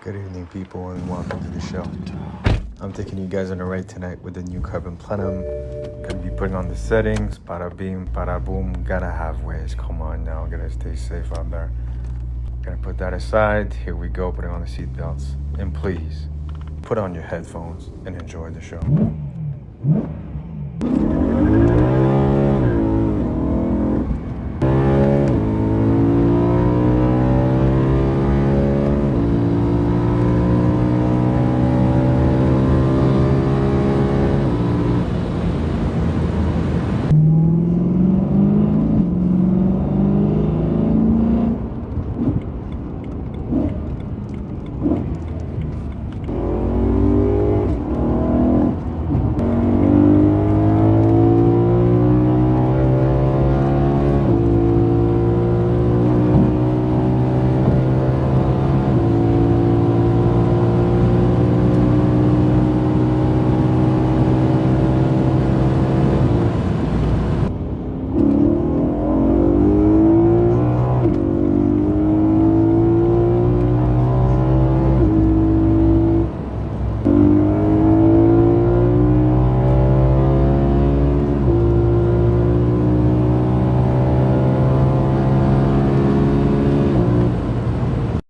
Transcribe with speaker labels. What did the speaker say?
Speaker 1: Good evening, people, and welcome to the show. I'm taking you guys on a ride tonight with the new carbon Plenum. Gonna be putting on the settings, bada bing, bada boom. Gotta have ways. Come on now, gotta stay safe out there. Gonna put that aside. Here we go, putting on the seatbelts. And please, put on your headphones and enjoy the show.